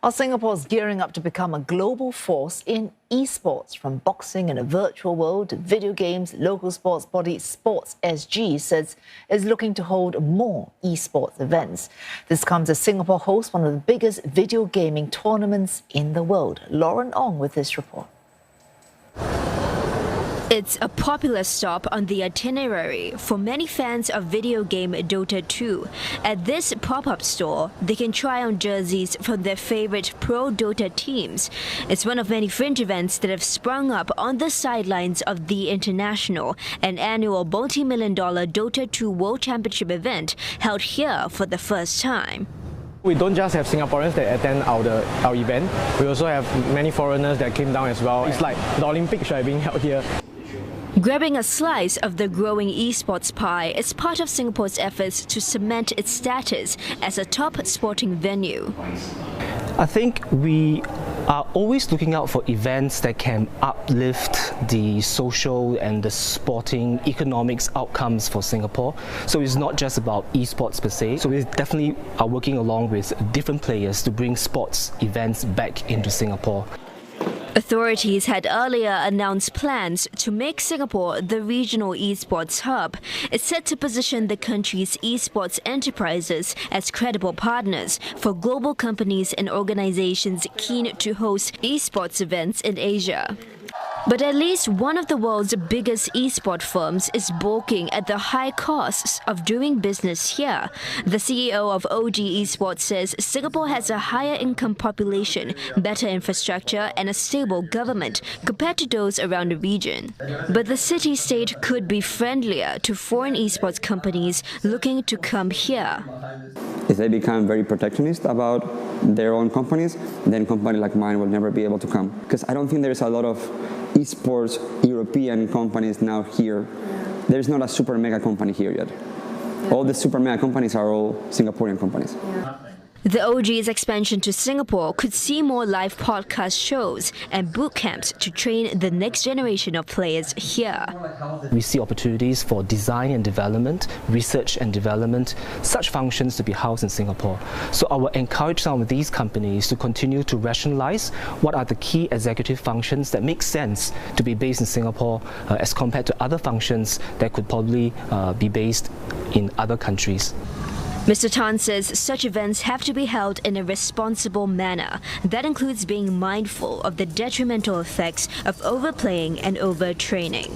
While Singapore's gearing up to become a global force in esports, from boxing in a virtual world to video games, local sports body SportSG says is looking to hold more esports events. This comes as Singapore hosts one of the biggest video gaming tournaments in the world. Lauren Ong with this report. It's a popular stop on the itinerary for many fans of video game Dota 2. At this pop-up store, they can try on jerseys from their favorite pro Dota teams. It's one of many fringe events that have sprung up on the sidelines of the International, an annual multi-million-dollar Dota 2 World Championship event held here for the first time. We don't just have Singaporeans that attend our event, we also have many foreigners that came down as well. It's like the Olympics being held here. Grabbing a slice of the growing esports pie is part of Singapore's efforts to cement its status as a top sporting venue. I think we are always looking out for events that can uplift the social and the sporting economics outcomes for Singapore. So it's not just about esports per se. So we definitely are working along with different players to bring sports events back into Singapore. Authorities had earlier announced plans to make Singapore the regional esports hub. It's set to position the country's esports enterprises as credible partners for global companies and organizations keen to host esports events in Asia. But at least one of the world's biggest esport firms is balking at the high costs of doing business here. The CEO of OG Esports says Singapore has a higher income population, better infrastructure and a stable government compared to those around the region. But the city-state could be friendlier to foreign esports companies looking to come here. If they become very protectionist about their own companies, then a company like mine will never be able to come. Because I don't think there's a lot of esports European companies now here. There's not a super mega company here yet. All the super mega companies are all Singaporean companies. The OG's expansion to Singapore could see more live podcast shows and boot camps to train the next generation of players here. We see opportunities for design and development, research and development, such functions to be housed in Singapore. So I will encourage some of these companies to continue to rationalize what are the key executive functions that make sense to be based in Singapore as compared to other functions that could probably be based in other countries. Mr. Tan says such events have to be held in a responsible manner. That includes being mindful of the detrimental effects of overplaying and overtraining.